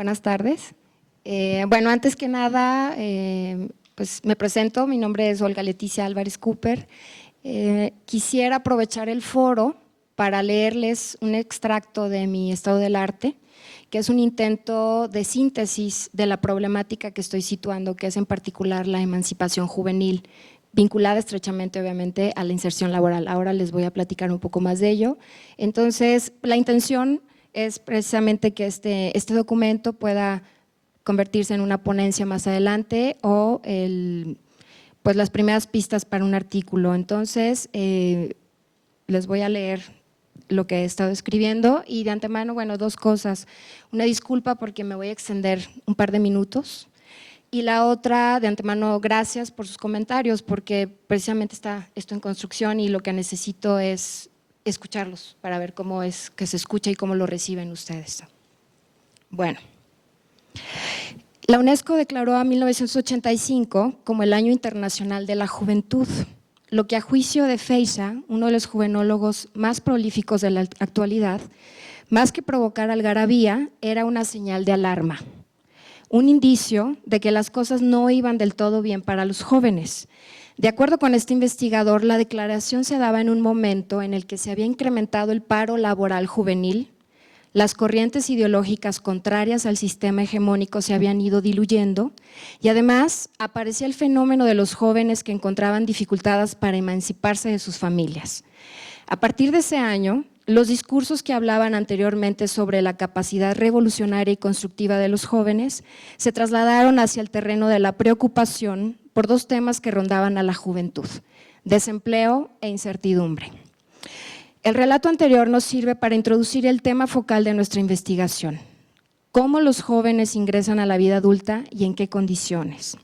buenas tardes. Bueno, antes que nada, pues me presento, mi nombre es Olga Leticia Álvarez Cooper. Quisiera aprovechar el foro para leerles un extracto de mi Estado del Arte, que es un intento de síntesis de la problemática que estoy situando, que es en particular la emancipación juvenil, vinculada estrechamente, obviamente, a la inserción laboral. Ahora les voy a platicar un poco más de ello. Entonces, la intención es precisamente que este documento pueda convertirse en una ponencia más adelante o pues las primeras pistas para un artículo. Entonces, les voy a leer lo que he estado escribiendo y de antemano, bueno, dos cosas. Una disculpa porque me voy a extender un par de minutos y la otra, de antemano, gracias por sus comentarios porque precisamente está esto en construcción y lo que necesito es escucharlos para ver cómo es que se escucha y cómo lo reciben ustedes. Bueno, la UNESCO declaró a 1985 como el Año Internacional de la Juventud, lo que a juicio de Feysa, uno de los juvenólogos más prolíficos de la actualidad, más que provocar algarabía, era una señal de alarma, un indicio de que las cosas no iban del todo bien para los jóvenes. De acuerdo con este investigador, la declaración se daba en un momento en el que se había incrementado el paro laboral juvenil, las corrientes ideológicas contrarias al sistema hegemónico se habían ido diluyendo y además aparecía el fenómeno de los jóvenes que encontraban dificultades para emanciparse de sus familias. A partir de ese año, los discursos que hablaban anteriormente sobre la capacidad revolucionaria y constructiva de los jóvenes se trasladaron hacia el terreno de la preocupación por dos temas que rondaban a la juventud: desempleo e incertidumbre. El relato anterior nos sirve para introducir el tema focal de nuestra investigación: cómo los jóvenes ingresan a la vida adulta y en qué condiciones.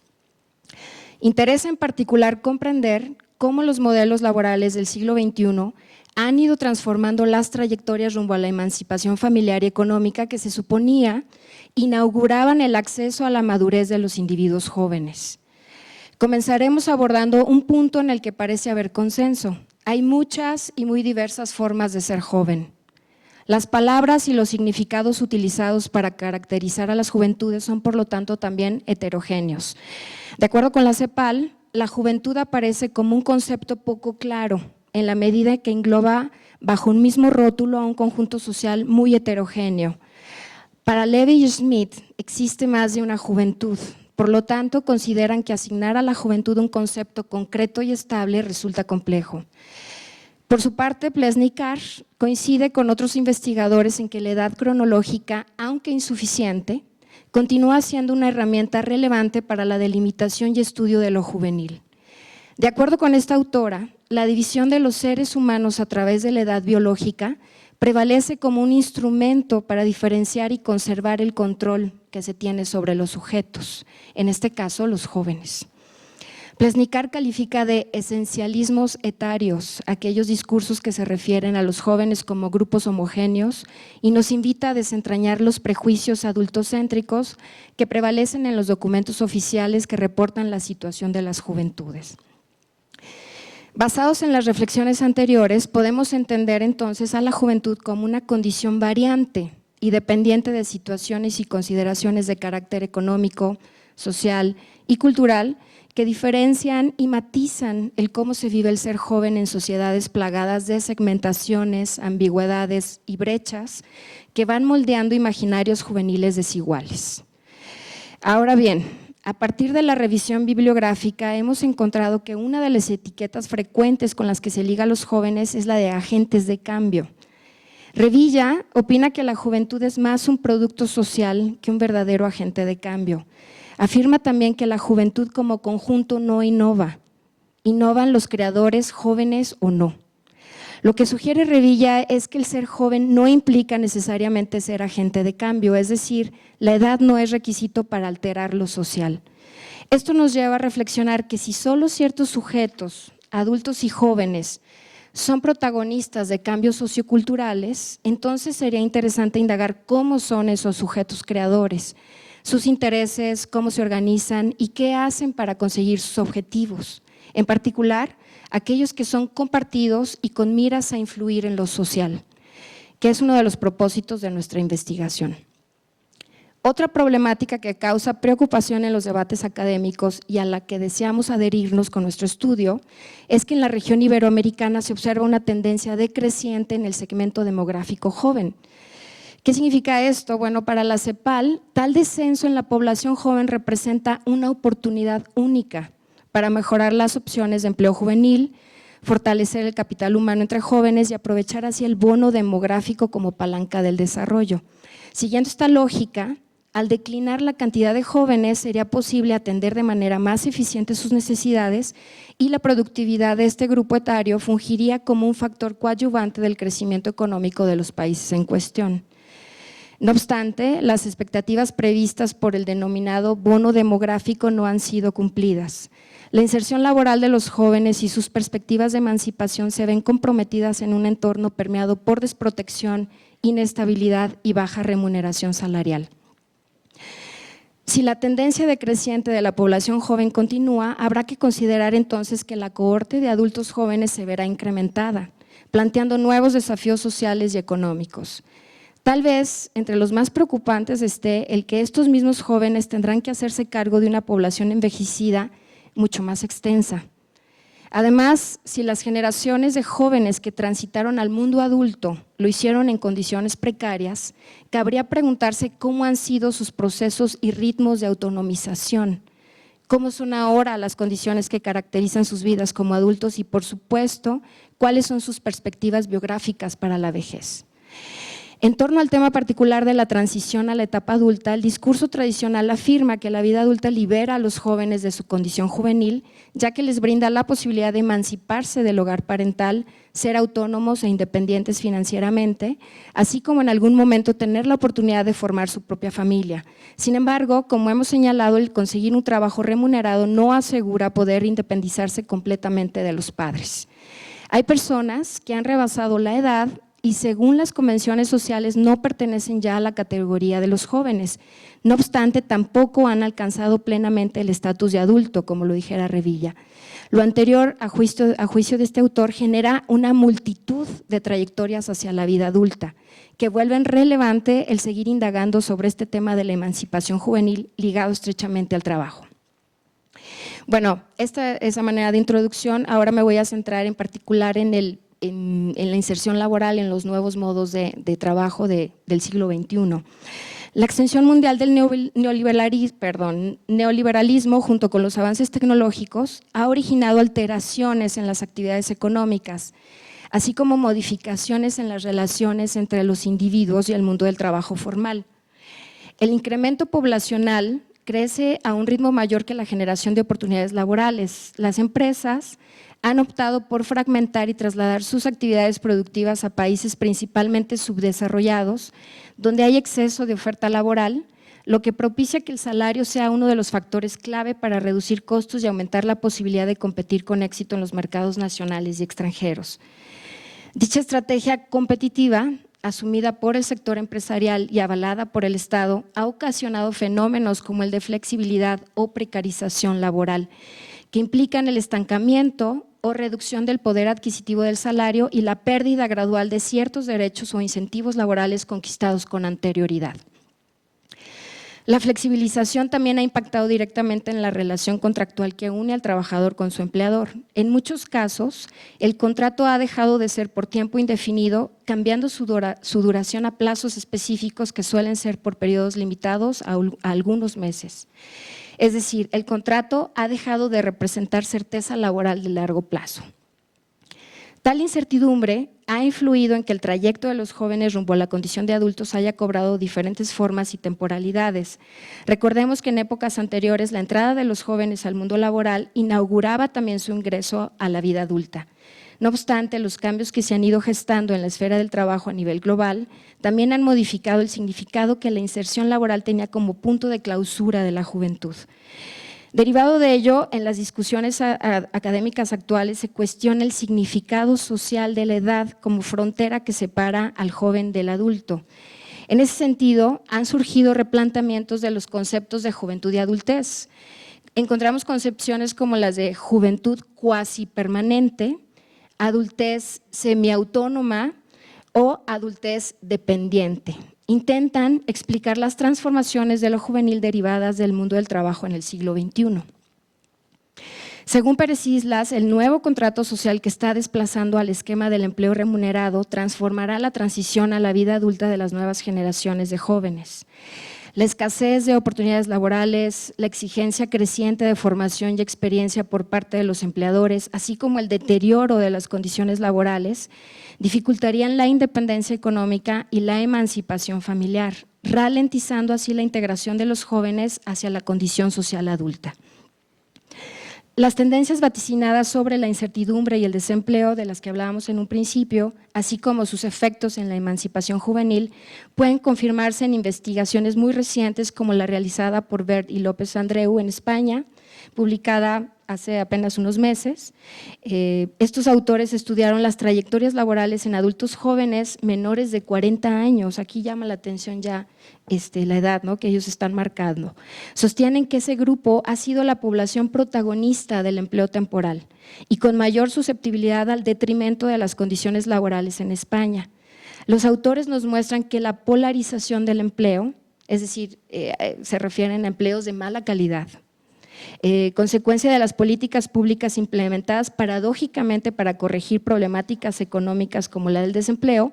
Interesa en particular comprender cómo los modelos laborales del siglo XXI han ido transformando las trayectorias rumbo a la emancipación familiar y económica que se suponía inauguraban el acceso a la madurez de los individuos jóvenes. Comenzaremos abordando un punto en el que parece haber consenso. Hay muchas y muy diversas formas de ser joven. Las palabras y los significados utilizados para caracterizar a las juventudes son, por lo tanto, también heterogéneos. De acuerdo con la CEPAL, la juventud aparece como un concepto poco claro, en la medida que engloba bajo un mismo rótulo a un conjunto social muy heterogéneo. Para Levy y Schmidt existe más de una juventud. Por lo tanto, consideran que asignar a la juventud un concepto concreto y estable resulta complejo. Por su parte, Plesnikar coincide con otros investigadores en que la edad cronológica, aunque insuficiente, continúa siendo una herramienta relevante para la delimitación y estudio de lo juvenil. De acuerdo con esta autora, la división de los seres humanos a través de la edad biológica prevalece como un instrumento para diferenciar y conservar el control que se tiene sobre los sujetos, en este caso los jóvenes. Plesnikar califica de esencialismos etarios aquellos discursos que se refieren a los jóvenes como grupos homogéneos y nos invita a desentrañar los prejuicios adultocéntricos que prevalecen en los documentos oficiales que reportan la situación de las juventudes. Basados en las reflexiones anteriores, podemos entender entonces a la juventud como una condición variante y dependiente de situaciones y consideraciones de carácter económico, social y cultural que diferencian y matizan el cómo se vive el ser joven en sociedades plagadas de segmentaciones, ambigüedades y brechas que van moldeando imaginarios juveniles desiguales. Ahora bien, a partir de la revisión bibliográfica hemos encontrado que una de las etiquetas frecuentes con las que se liga a los jóvenes es la de agentes de cambio. Revilla opina que la juventud es más un producto social que un verdadero agente de cambio. Afirma también que la juventud como conjunto no innova, innovan los creadores, jóvenes o no. Lo que sugiere Revilla es que el ser joven no implica necesariamente ser agente de cambio, es decir, la edad no es requisito para alterar lo social. Esto nos lleva a reflexionar que si solo ciertos sujetos, adultos y jóvenes, son protagonistas de cambios socioculturales, entonces sería interesante indagar cómo son esos sujetos creadores, sus intereses, cómo se organizan y qué hacen para conseguir sus objetivos, en particular aquellos que son compartidos y con miras a influir en lo social, que es uno de los propósitos de nuestra investigación. Otra problemática que causa preocupación en los debates académicos y a la que deseamos adherirnos con nuestro estudio es que en la región iberoamericana se observa una tendencia decreciente en el segmento demográfico joven. ¿Qué significa esto? Bueno, para la CEPAL, tal descenso en la población joven representa una oportunidad única para mejorar las opciones de empleo juvenil, fortalecer el capital humano entre jóvenes y aprovechar así el bono demográfico como palanca del desarrollo. Siguiendo esta lógica, al declinar la cantidad de jóvenes, sería posible atender de manera más eficiente sus necesidades y la productividad de este grupo etario fungiría como un factor coadyuvante del crecimiento económico de los países en cuestión. No obstante, las expectativas previstas por el denominado bono demográfico no han sido cumplidas. La inserción laboral de los jóvenes y sus perspectivas de emancipación se ven comprometidas en un entorno permeado por desprotección, inestabilidad y baja remuneración salarial. Si la tendencia decreciente de la población joven continúa, habrá que considerar entonces que la cohorte de adultos jóvenes se verá incrementada, planteando nuevos desafíos sociales y económicos. Tal vez entre los más preocupantes esté el que estos mismos jóvenes tendrán que hacerse cargo de una población envejecida mucho más extensa. Además, si las generaciones de jóvenes que transitaron al mundo adulto lo hicieron en condiciones precarias, cabría preguntarse cómo han sido sus procesos y ritmos de autonomización, cómo son ahora las condiciones que caracterizan sus vidas como adultos y, por supuesto, cuáles son sus perspectivas biográficas para la vejez. En torno al tema particular de la transición a la etapa adulta, el discurso tradicional afirma que la vida adulta libera a los jóvenes de su condición juvenil, ya que les brinda la posibilidad de emanciparse del hogar parental, ser autónomos e independientes financieramente, así como en algún momento tener la oportunidad de formar su propia familia. Sin embargo, como hemos señalado, el conseguir un trabajo remunerado no asegura poder independizarse completamente de los padres. Hay personas que han rebasado la edad y según las convenciones sociales no pertenecen ya a la categoría de los jóvenes. No obstante, tampoco han alcanzado plenamente el estatus de adulto, como lo dijera Revilla. Lo anterior, a juicio de este autor, genera una multitud de trayectorias hacia la vida adulta, que vuelven relevante el seguir indagando sobre este tema de la emancipación juvenil ligado estrechamente al trabajo. Bueno, esa manera de introducción. Ahora me voy a centrar en particular en la inserción laboral, en los nuevos modos de trabajo del siglo XXI. La extensión mundial del neoliberalismo, junto con los avances tecnológicos, ha originado alteraciones en las actividades económicas, así como modificaciones en las relaciones entre los individuos y el mundo del trabajo formal. El incremento poblacional crece a un ritmo mayor que la generación de oportunidades laborales. Las empresas han optado por fragmentar y trasladar sus actividades productivas a países principalmente subdesarrollados, donde hay exceso de oferta laboral, lo que propicia que el salario sea uno de los factores clave para reducir costos y aumentar la posibilidad de competir con éxito en los mercados nacionales y extranjeros. Dicha estrategia competitiva, asumida por el sector empresarial y avalada por el Estado, ha ocasionado fenómenos como el de flexibilidad o precarización laboral, que implican el estancamiento o reducción del poder adquisitivo del salario y la pérdida gradual de ciertos derechos o incentivos laborales conquistados con anterioridad. La flexibilización también ha impactado directamente en la relación contractual que une al trabajador con su empleador. En muchos casos, el contrato ha dejado de ser por tiempo indefinido, cambiando su duración a plazos específicos que suelen ser por periodos limitados a algunos meses. Es decir, el contrato ha dejado de representar certeza laboral de largo plazo. Tal incertidumbre ha influido en que el trayecto de los jóvenes rumbo a la condición de adultos haya cobrado diferentes formas y temporalidades. Recordemos que en épocas anteriores la entrada de los jóvenes al mundo laboral inauguraba también su ingreso a la vida adulta. No obstante, los cambios que se han ido gestando en la esfera del trabajo a nivel global también han modificado el significado que la inserción laboral tenía como punto de clausura de la juventud. Derivado de ello, en las discusiones académicas actuales se cuestiona el significado social de la edad como frontera que separa al joven del adulto. En ese sentido, han surgido replanteamientos de los conceptos de juventud y adultez. Encontramos concepciones como las de juventud cuasi permanente, adultez semiautónoma o adultez dependiente. intentan explicar las transformaciones de lo juvenil derivadas del mundo del trabajo en el siglo XXI. Según Pérez Islas, el nuevo contrato social que está desplazando al esquema del empleo remunerado transformará la transición a la vida adulta de las nuevas generaciones de jóvenes. La escasez de oportunidades laborales, la exigencia creciente de formación y experiencia por parte de los empleadores, así como el deterioro de las condiciones laborales, dificultarían la independencia económica y la emancipación familiar, ralentizando así la integración de los jóvenes hacia la condición social adulta. Las tendencias vaticinadas sobre la incertidumbre y el desempleo de las que hablábamos en un principio, así como sus efectos en la emancipación juvenil, pueden confirmarse en investigaciones muy recientes como la realizada por Bert y López Andreu en España, publicada hace apenas unos meses. Estos autores estudiaron las trayectorias laborales en adultos jóvenes menores de 40 años. Aquí llama la atención ya la edad, ¿no?, que ellos están marcando. Sostienen que ese grupo ha sido la población protagonista del empleo temporal y con mayor susceptibilidad al detrimento de las condiciones laborales en España. Los autores nos muestran que la polarización del empleo, es decir, se refieren a empleos de mala calidad, consecuencia de las políticas públicas implementadas paradójicamente para corregir problemáticas económicas como la del desempleo,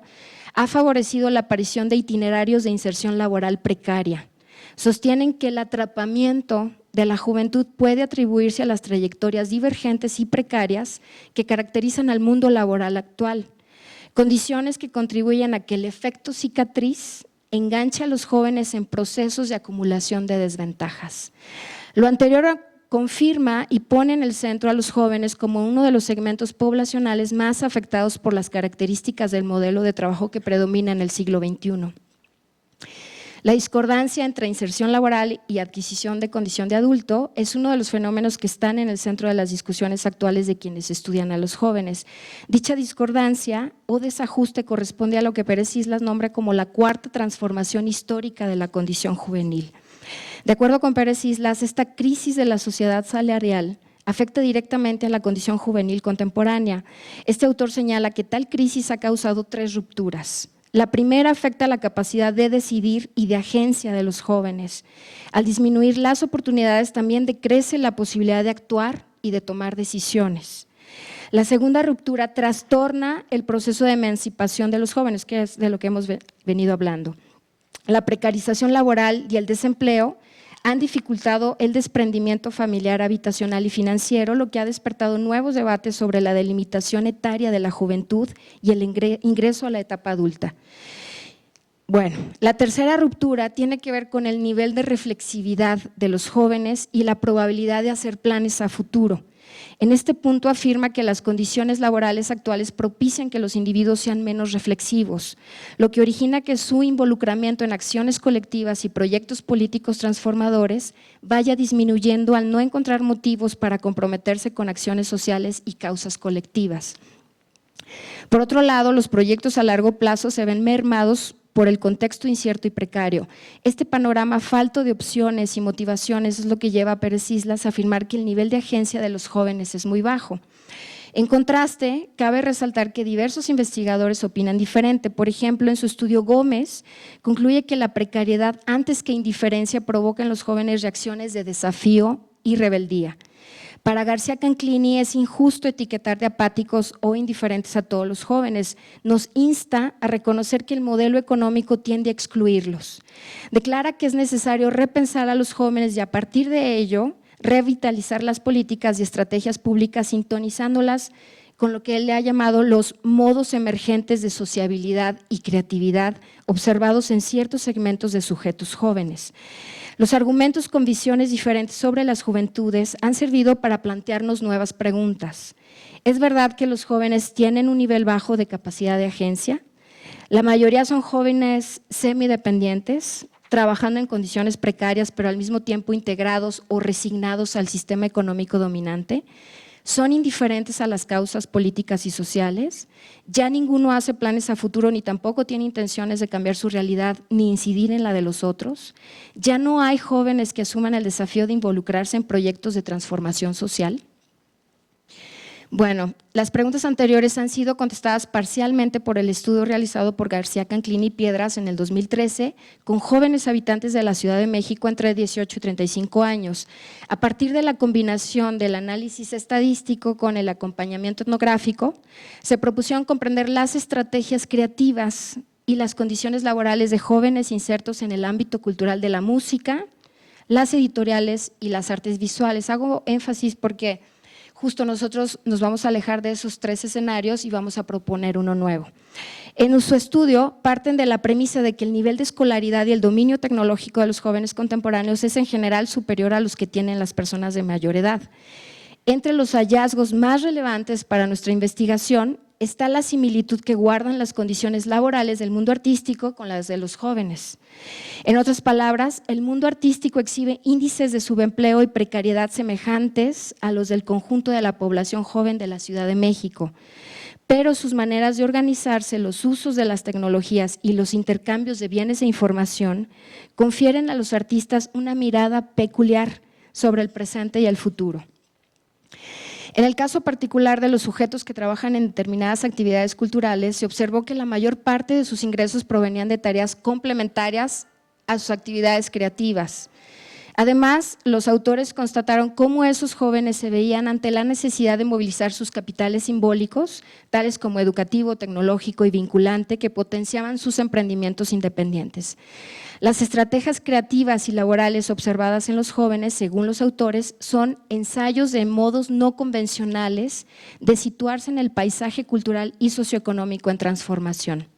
ha favorecido la aparición de itinerarios de inserción laboral precaria. Sostienen que el atrapamiento de la juventud puede atribuirse a las trayectorias divergentes y precarias que caracterizan al mundo laboral actual, condiciones que contribuyen a que el efecto cicatriz enganche a los jóvenes en procesos de acumulación de desventajas. Lo anterior confirma y pone en el centro a los jóvenes como uno de los segmentos poblacionales más afectados por las características del modelo de trabajo que predomina en el siglo XXI. La discordancia entre inserción laboral y adquisición de condición de adulto es uno de los fenómenos que están en el centro de las discusiones actuales de quienes estudian a los jóvenes. Dicha discordancia o desajuste corresponde a lo que Pérez Islas nombra como la cuarta transformación histórica de la condición juvenil. De acuerdo con Pérez Islas, esta crisis de la sociedad salarial afecta directamente a la condición juvenil contemporánea. Este autor señala que tal crisis ha causado 3 rupturas. La primera afecta a la capacidad de decidir y de agencia de los jóvenes. Al disminuir las oportunidades también decrece la posibilidad de actuar y de tomar decisiones. La segunda ruptura trastorna el proceso de emancipación de los jóvenes, que es de lo que hemos venido hablando. La precarización laboral y el desempleo han dificultado el desprendimiento familiar, habitacional y financiero, lo que ha despertado nuevos debates sobre la delimitación etaria de la juventud y el ingreso a la etapa adulta. Bueno, la tercera ruptura tiene que ver con el nivel de reflexividad de los jóvenes y la probabilidad de hacer planes a futuro. En este punto afirma que las condiciones laborales actuales propician que los individuos sean menos reflexivos, lo que origina que su involucramiento en acciones colectivas y proyectos políticos transformadores vaya disminuyendo al no encontrar motivos para comprometerse con acciones sociales y causas colectivas. Por otro lado, los proyectos a largo plazo se ven mermados por el contexto incierto y precario. Este panorama falto de opciones y motivaciones es lo que lleva a Pérez Islas a afirmar que el nivel de agencia de los jóvenes es muy bajo. En contraste, cabe resaltar que diversos investigadores opinan diferente. Por ejemplo, en su estudio Gómez concluye que la precariedad antes que indiferencia provoca en los jóvenes reacciones de desafío y rebeldía. Para García Canclini es injusto etiquetar de apáticos o indiferentes a todos los jóvenes. Nos insta a reconocer que el modelo económico tiende a excluirlos. Declara que es necesario repensar a los jóvenes y a partir de ello revitalizar las políticas y estrategias públicas sintonizándolas con lo que él le ha llamado los modos emergentes de sociabilidad y creatividad observados en ciertos segmentos de sujetos jóvenes. Los argumentos con visiones diferentes sobre las juventudes han servido para plantearnos nuevas preguntas. ¿Es verdad que los jóvenes tienen un nivel bajo de capacidad de agencia? La mayoría son jóvenes semidependientes, trabajando en condiciones precarias, pero al mismo tiempo integrados o resignados al sistema económico dominante. ¿Son indiferentes a las causas políticas y sociales? Ya ninguno hace planes a futuro ni tampoco tiene intenciones de cambiar su realidad ni incidir en la de los otros. ¿Ya no hay jóvenes que asuman el desafío de involucrarse en proyectos de transformación social? Bueno, las preguntas anteriores han sido contestadas parcialmente por el estudio realizado por García Canclini y Piedras en el 2013 con jóvenes habitantes de la Ciudad de México entre 18 y 35 años. A partir de la combinación del análisis estadístico con el acompañamiento etnográfico, se propusieron comprender las estrategias creativas y las condiciones laborales de jóvenes insertos en el ámbito cultural de la música, las editoriales y las artes visuales. Hago énfasis porque justo nosotros nos vamos a alejar de esos tres escenarios y vamos a proponer uno nuevo. En su estudio parten de la premisa de que el nivel de escolaridad y el dominio tecnológico de los jóvenes contemporáneos es en general superior a los que tienen las personas de mayor edad. Entre los hallazgos más relevantes para nuestra investigación está la similitud que guardan las condiciones laborales del mundo artístico con las de los jóvenes. En otras palabras, el mundo artístico exhibe índices de subempleo y precariedad semejantes a los del conjunto de la población joven de la Ciudad de México, pero sus maneras de organizarse, los usos de las tecnologías y los intercambios de bienes e información confieren a los artistas una mirada peculiar sobre el presente y el futuro. En el caso particular de los sujetos que trabajan en determinadas actividades culturales, se observó que la mayor parte de sus ingresos provenían de tareas complementarias a sus actividades creativas. Además, los autores constataron cómo esos jóvenes se veían ante la necesidad de movilizar sus capitales simbólicos, tales como educativo, tecnológico y vinculante, que potenciaban sus emprendimientos independientes. Las estrategias creativas y laborales observadas en los jóvenes, según los autores, son ensayos de modos no convencionales de situarse en el paisaje cultural y socioeconómico en transformación.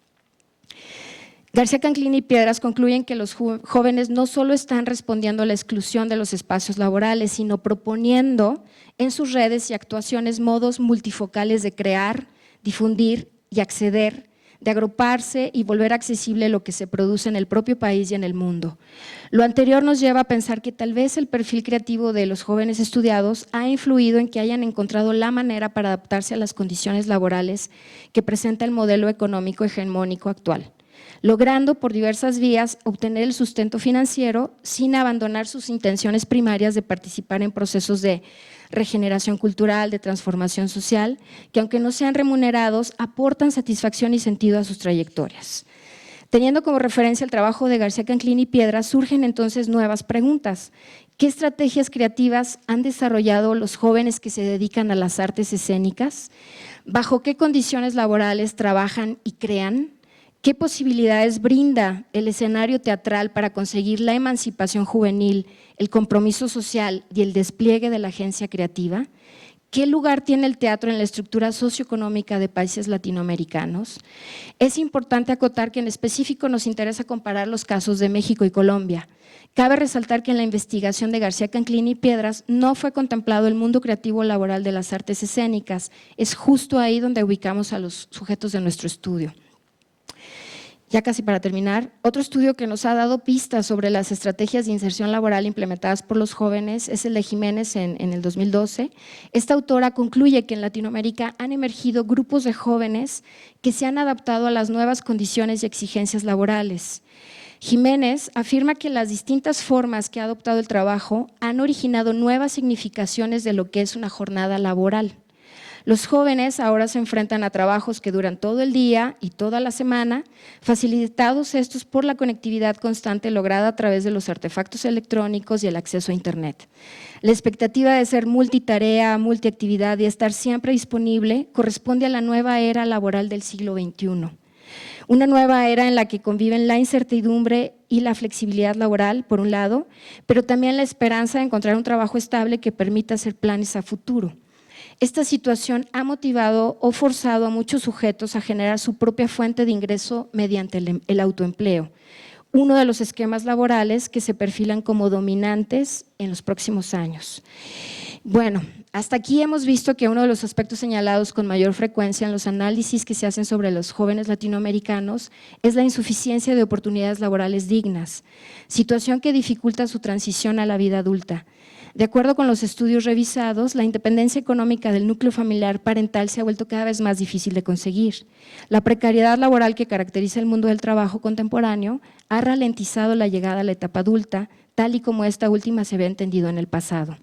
García Canclini y Piedras concluyen que los jóvenes no solo están respondiendo a la exclusión de los espacios laborales, sino proponiendo en sus redes y actuaciones modos multifocales de crear, difundir y acceder, de agruparse y volver accesible lo que se produce en el propio país y en el mundo. Lo anterior nos lleva a pensar que tal vez el perfil creativo de los jóvenes estudiados ha influido en que hayan encontrado la manera para adaptarse a las condiciones laborales que presenta el modelo económico hegemónico actual, logrando por diversas vías obtener el sustento financiero sin abandonar sus intenciones primarias de participar en procesos de regeneración cultural, de transformación social, que aunque no sean remunerados, aportan satisfacción y sentido a sus trayectorias. Teniendo como referencia el trabajo de García Canclini y Piedras, surgen entonces nuevas preguntas. ¿Qué estrategias creativas han desarrollado los jóvenes que se dedican a las artes escénicas? ¿Bajo qué condiciones laborales trabajan y crean? ¿Qué posibilidades brinda el escenario teatral para conseguir la emancipación juvenil, el compromiso social y el despliegue de la agencia creativa? ¿Qué lugar tiene el teatro en la estructura socioeconómica de países latinoamericanos? Es importante acotar que en específico nos interesa comparar los casos de México y Colombia. Cabe resaltar que en la investigación de García Canclini y Piedras no fue contemplado el mundo creativo laboral de las artes escénicas. Es justo ahí donde ubicamos a los sujetos de nuestro estudio. Ya casi para terminar, otro estudio que nos ha dado pistas sobre las estrategias de inserción laboral implementadas por los jóvenes es el de Jiménez en el 2012. Esta autora concluye que en Latinoamérica han emergido grupos de jóvenes que se han adaptado a las nuevas condiciones y exigencias laborales. Jiménez afirma que las distintas formas que ha adoptado el trabajo han originado nuevas significaciones de lo que es una jornada laboral. Los jóvenes ahora se enfrentan a trabajos que duran todo el día y toda la semana, facilitados estos por la conectividad constante lograda a través de los artefactos electrónicos y el acceso a Internet. La expectativa de ser multitarea, multiactividad y estar siempre disponible corresponde a la nueva era laboral del siglo XXI. Una nueva era en la que conviven la incertidumbre y la flexibilidad laboral, por un lado, pero también la esperanza de encontrar un trabajo estable que permita hacer planes a futuro. Esta situación ha motivado o forzado a muchos sujetos a generar su propia fuente de ingreso mediante el autoempleo, uno de los esquemas laborales que se perfilan como dominantes en los próximos años. Bueno, hasta aquí hemos visto que uno de los aspectos señalados con mayor frecuencia en los análisis que se hacen sobre los jóvenes latinoamericanos es la insuficiencia de oportunidades laborales dignas, situación que dificulta su transición a la vida adulta. De acuerdo con los estudios revisados, la independencia económica del núcleo familiar parental se ha vuelto cada vez más difícil de conseguir. La precariedad laboral que caracteriza el mundo del trabajo contemporáneo ha ralentizado la llegada a la etapa adulta, tal y como esta última se había entendido en el pasado.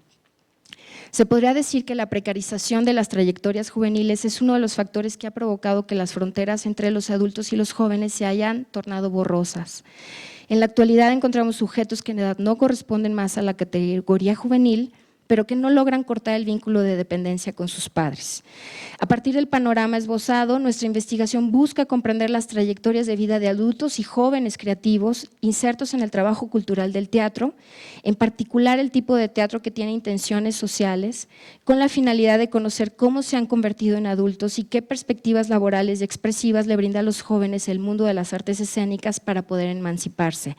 Se podría decir que la precarización de las trayectorias juveniles es uno de los factores que ha provocado que las fronteras entre los adultos y los jóvenes se hayan tornado borrosas. En la actualidad encontramos sujetos que en edad no corresponden más a la categoría juvenil, pero que no logran cortar el vínculo de dependencia con sus padres. A partir del panorama esbozado, nuestra investigación busca comprender las trayectorias de vida de adultos y jóvenes creativos insertos en el trabajo cultural del teatro, en particular el tipo de teatro que tiene intenciones sociales, con la finalidad de conocer cómo se han convertido en adultos y qué perspectivas laborales y expresivas le brinda a los jóvenes el mundo de las artes escénicas para poder emanciparse.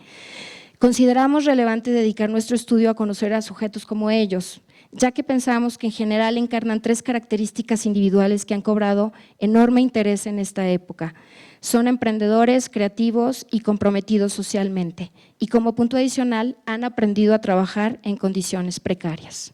Consideramos relevante dedicar nuestro estudio a conocer a sujetos como ellos, ya que pensamos que en general encarnan 3 características individuales que han cobrado enorme interés en esta época. Son emprendedores, creativos y comprometidos socialmente, y como punto adicional han aprendido a trabajar en condiciones precarias.